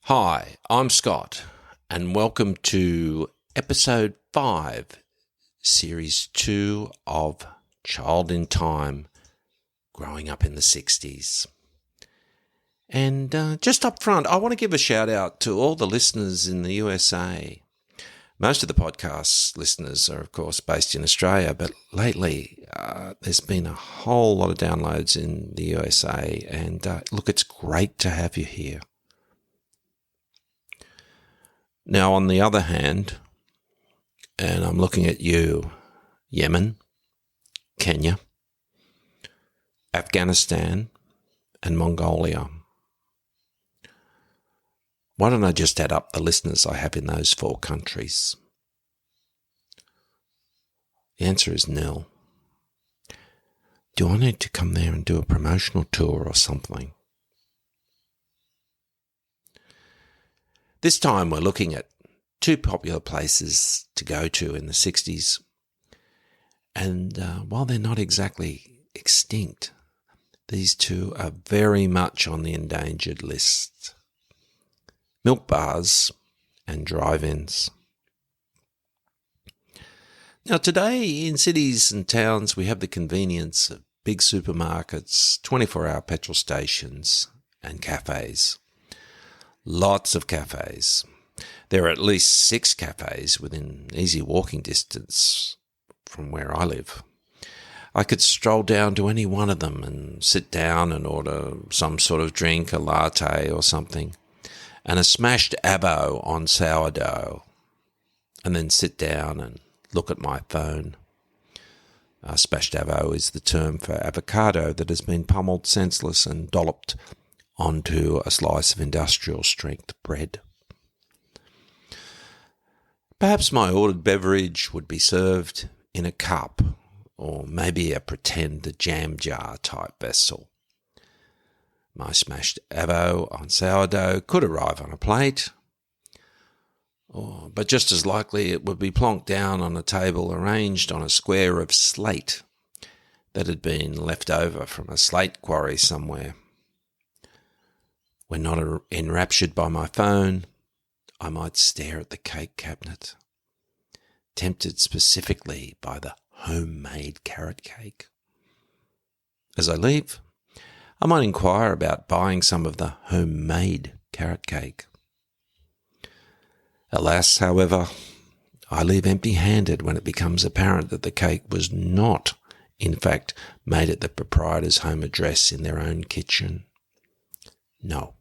Hi, I'm Scott, and welcome to episode 5, series 2 of Child in Time, Growing Up in the 60s. And just up front, I want to give a shout out to all the listeners in the USA. Most of the podcast listeners are, of course, based in Australia, but lately there's been a whole lot of downloads in the USA, and look, it's great to have you here. Now, on the other hand, and I'm looking at you, Yemen, Kenya, Afghanistan, and Mongolia. Why don't I just add up the listeners I have in those 4 countries? The answer is nil. Do I need to come there and do a promotional tour or something? This time we're looking at 2 popular places to go to in the 60s. And while they're not exactly extinct, these 2 are very much on the endangered list. Milk bars and drive-ins. Now today in cities and towns we have the convenience of big supermarkets, 24-hour petrol stations and cafes. Lots of cafes. There are at least 6 cafes within easy walking distance from where I live. I could stroll down to any one of them and sit down and order some sort of drink, a latte or something, and a smashed avo on sourdough, and then sit down and look at my phone. Smashed avo is the term for avocado that has been pummeled senseless and dolloped onto a slice of industrial-strength bread. Perhaps my ordered beverage would be served in a cup or maybe a pretend jam jar type vessel. My smashed avo on sourdough could arrive on a plate, but just as likely it would be plonked down on a table arranged on a square of slate that had been left over from a slate quarry somewhere. When not enraptured by my phone, I might stare at the cake cabinet, tempted specifically by the homemade carrot cake. As I leave, I might inquire about buying some of the homemade carrot cake. Alas, however, I leave empty-handed when it becomes apparent that the cake was not, in fact, made at the proprietor's home address in their own kitchen. No,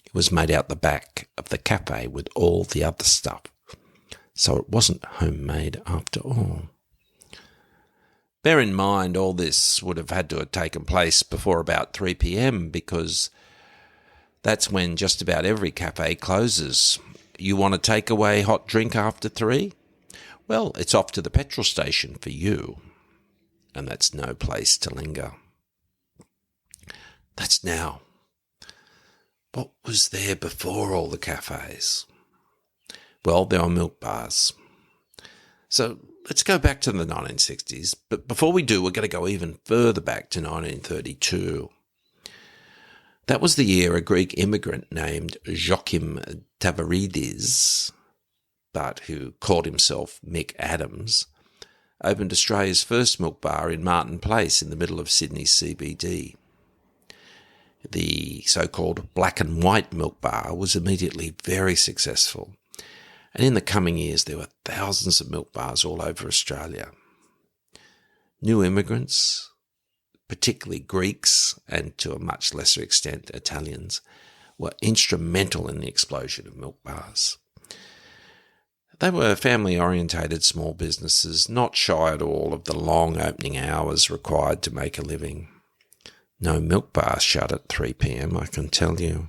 it was made out the back of the cafe with all the other stuff, so it wasn't homemade after all. Bear in mind all this would have had to have taken place before about 3 p.m. because that's when just about every cafe closes. You want a takeaway hot drink after 3? Well, it's off to the petrol station for you, and that's no place to linger. That's now. What was there before all the cafes? Well, there are milk bars. So let's go back to the 1960s. But before we do, we're going to go even further back to 1932. That was the year a Greek immigrant named Joachim Tavaridis, but who called himself Mick Adams, opened Australia's first milk bar in Martin Place in the middle of Sydney's CBD. The so-called black and white milk bar was immediately very successful, and in the coming years there were thousands of milk bars all over Australia. New immigrants, particularly Greeks and to a much lesser extent Italians, were instrumental in the explosion of milk bars. They were family-orientated small businesses, not shy at all of the long opening hours required to make a living. No milk bar shut at 3 p.m, I can tell you.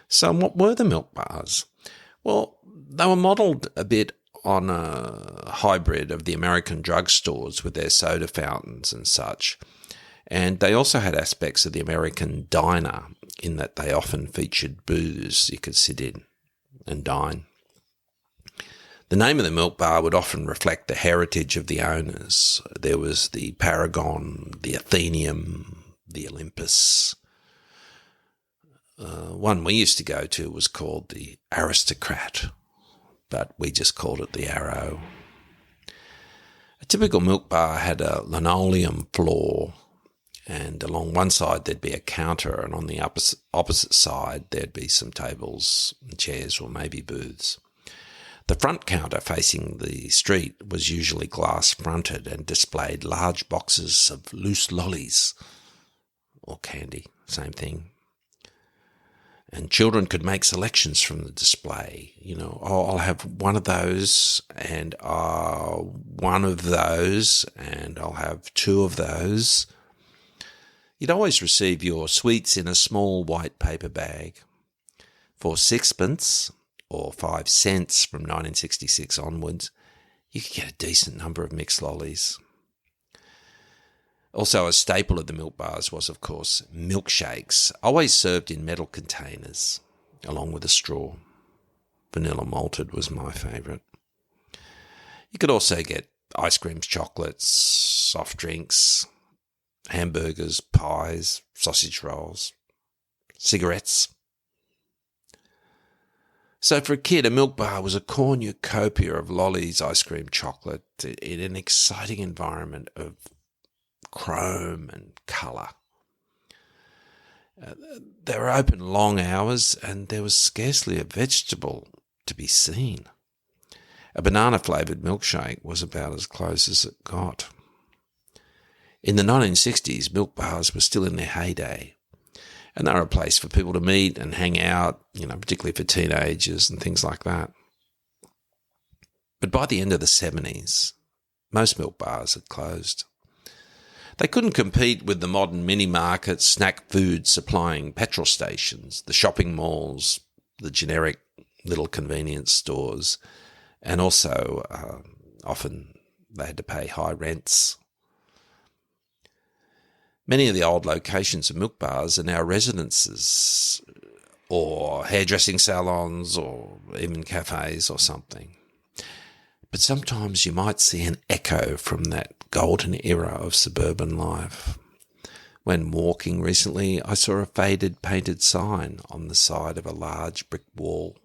So what were the milk bars? Well, they were modelled a bit on a hybrid of the American drugstores with their soda fountains and such. And they also had aspects of the American diner in that they often featured booths you could sit in and dine. The name of the milk bar would often reflect the heritage of the owners. There was the Paragon, the Athenaeum, the Olympus. One we used to go to was called the Aristocrat, but we just called it the Arrow. A typical milk bar had a linoleum floor, and along one side there'd be a counter, and on the opposite side there'd be some tables and chairs or maybe booths. The front counter facing the street was usually glass-fronted and displayed large boxes of loose lollies, or candy, same thing. And children could make selections from the display. I'll have one of those, and one of those, and I'll have two of those. You'd always receive your sweets in a small white paper bag. For 6p or 5 cents from 1966 onwards, you could get a decent number of mixed lollies. Also, a staple of the milk bars was, of course, milkshakes, always served in metal containers, along with a straw. Vanilla malted was my favourite. You could also get ice creams, chocolates, soft drinks, hamburgers, pies, sausage rolls, cigarettes. So for a kid, a milk bar was a cornucopia of lollies, ice cream, chocolate, in an exciting environment of chrome and colour. They were open long hours, and there was scarcely a vegetable to be seen. A banana-flavoured milkshake was about as close as it got. In the 1960s, milk bars were still in their heyday, and they were a place for people to meet and hang out, particularly for teenagers and things like that. But by the end of the 70s, most milk bars had closed. They couldn't compete with the modern mini-markets, snack food supplying petrol stations, the shopping malls, the generic little convenience stores, and also often they had to pay high rents. Many of the old locations of milk bars are now residences or hairdressing salons or even cafes or something. But sometimes you might see an echo from that golden era of suburban life. When walking recently, I saw a faded painted sign on the side of a large brick wall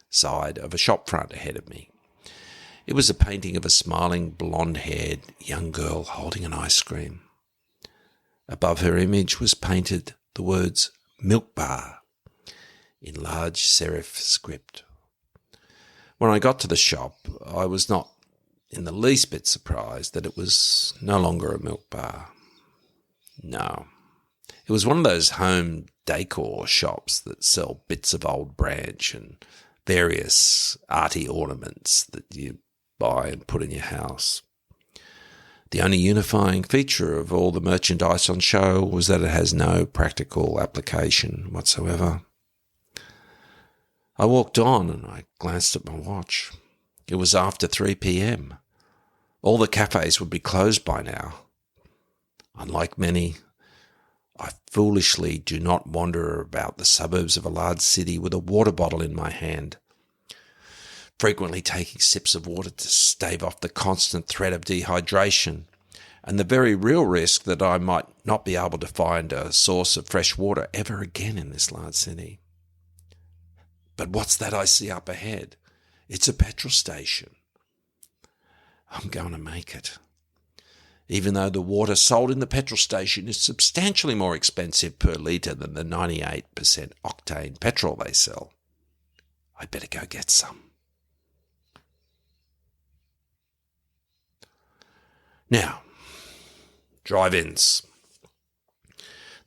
side of a shop front ahead of me. It was a painting of a smiling blonde-haired young girl holding an ice cream. Above her image was painted the words "Milk Bar" in large serif script. When I got to the shop, I was not in the least bit surprised that it was no longer a milk bar. No. It was one of those home decor shops that sell bits of old branch and various arty ornaments that you buy and put in your house. The only unifying feature of all the merchandise on show was that it has no practical application whatsoever. I walked on and I glanced at my watch. It was after 3 p.m. All the cafes would be closed by now. Unlike many, I foolishly do not wander about the suburbs of a large city with a water bottle in my hand, frequently taking sips of water to stave off the constant threat of dehydration and the very real risk that I might not be able to find a source of fresh water ever again in this large city. But what's that I see up ahead? It's a petrol station. I'm going to make it. Even though the water sold in the petrol station is substantially more expensive per litre than the 98% octane petrol they sell, I'd better go get some. Now, drive-ins.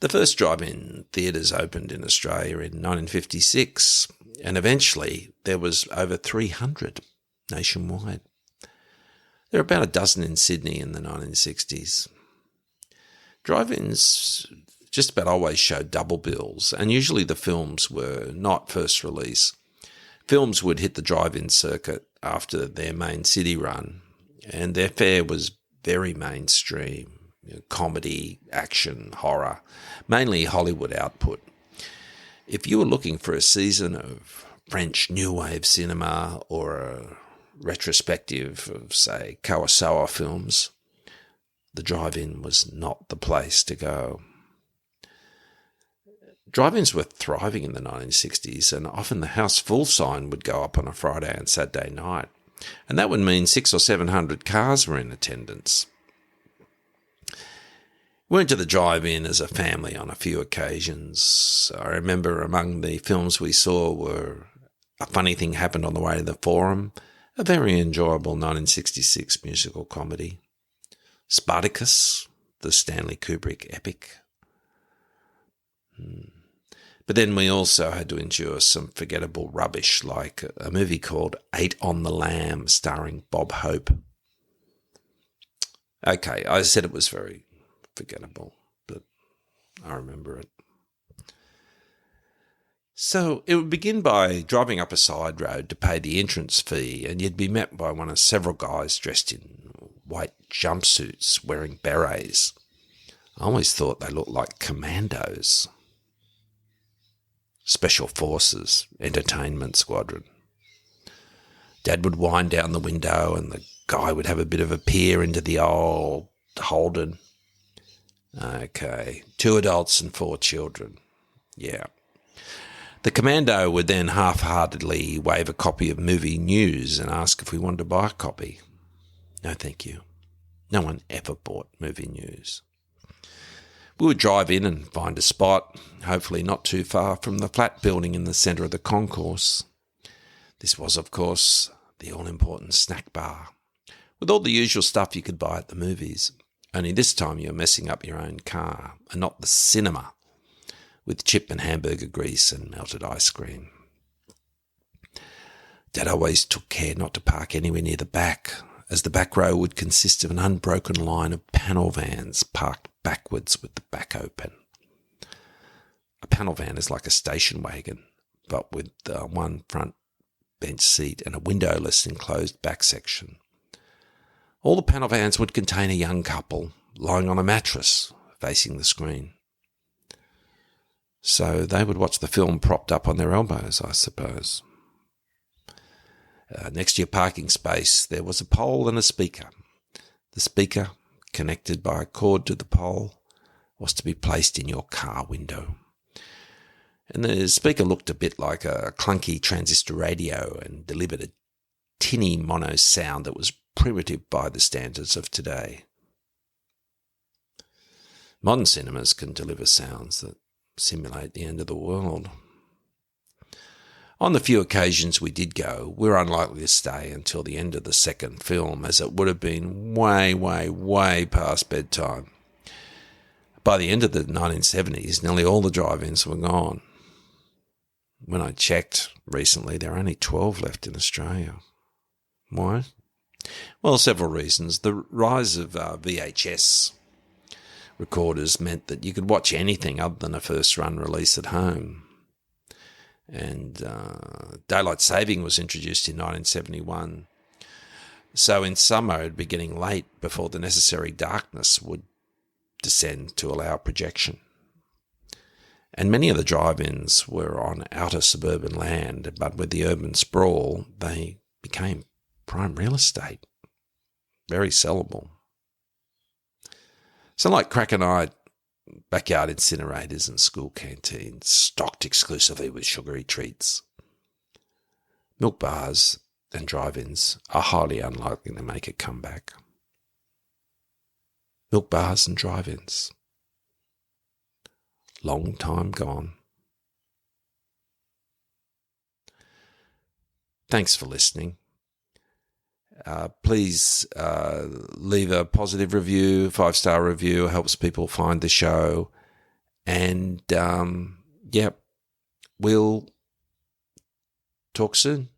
The first drive-in theatres opened in Australia in 1956, and eventually there was over 300 nationwide. There were about a dozen in Sydney in the 1960s. Drive-ins just about always showed double bills, and usually the films were not first release. Films would hit the drive-in circuit after their main city run, and their fare was very mainstream, comedy, action, horror, mainly Hollywood output. If you were looking for a season of French New Wave cinema or a retrospective of, say, Kurosowa films, the drive-in was not the place to go. Drive-ins were thriving in the 1960s, and often the house full sign would go up on a Friday and Saturday night. And that would mean 600 or 700 cars were in attendance. We went to the drive-in as a family on a few occasions. I remember among the films we saw were A Funny Thing Happened on the Way to the Forum, a very enjoyable 1966 musical comedy. Spartacus, the Stanley Kubrick epic. But then we also had to endure some forgettable rubbish, like a movie called 8 on the Lamb, starring Bob Hope. Okay, I said it was very forgettable, but I remember it. So it would begin by driving up a side road to pay the entrance fee, and you'd be met by one of several guys dressed in white jumpsuits wearing berets. I always thought they looked like commandos. Special Forces, Entertainment Squadron. Dad would wind down the window and the guy would have a bit of a peer into the old Holden. Okay, 2 adults and 4 children. Yeah. The commando would then half-heartedly wave a copy of movie news and ask if we wanted to buy a copy. No, thank you. No one ever bought movie news. We would drive in and find a spot, hopefully not too far from the flat building in the centre of the concourse. This was, of course, the all-important snack bar, with all the usual stuff you could buy at the movies. Only this time you're messing up your own car, and not the cinema, with chip and hamburger grease and melted ice cream. Dad always took care not to park anywhere near the back, as the back row would consist of an unbroken line of panel vans parked backwards with the back open. A panel van is like a station wagon, but with one front bench seat and a windowless enclosed back section. All the panel vans would contain a young couple lying on a mattress facing the screen. So they would watch the film propped up on their elbows, I suppose. Next to your parking space, there was a pole and a speaker. The speaker, connected by a cord to the pole, was to be placed in your car window. And the speaker looked a bit like a clunky transistor radio and delivered a tinny mono sound that was primitive by the standards of today. Modern cinemas can deliver sounds that simulate the end of the world. On the few occasions we did go, we were unlikely to stay until the end of the second film, as it would have been way past bedtime. By the end of the 1970s, nearly all the drive-ins were gone. When I checked recently, there are only 12 left in Australia. Why? Well, several reasons. The rise of VHS recorders meant that you could watch anything other than a first-run release at home. And daylight saving was introduced in 1971. So in summer, it would be getting late before the necessary darkness would descend to allow projection. And many of the drive-ins were on outer suburban land, but with the urban sprawl, they became prime real estate. Very sellable. So like crack-a-night backyard incinerators and school canteens, stocked exclusively with sugary treats. Milk bars and drive-ins are highly unlikely to make a comeback. Milk bars and drive-ins. Long time gone. Thanks for listening. Please leave a positive review, 5-star review. It helps people find the show. And, we'll talk soon.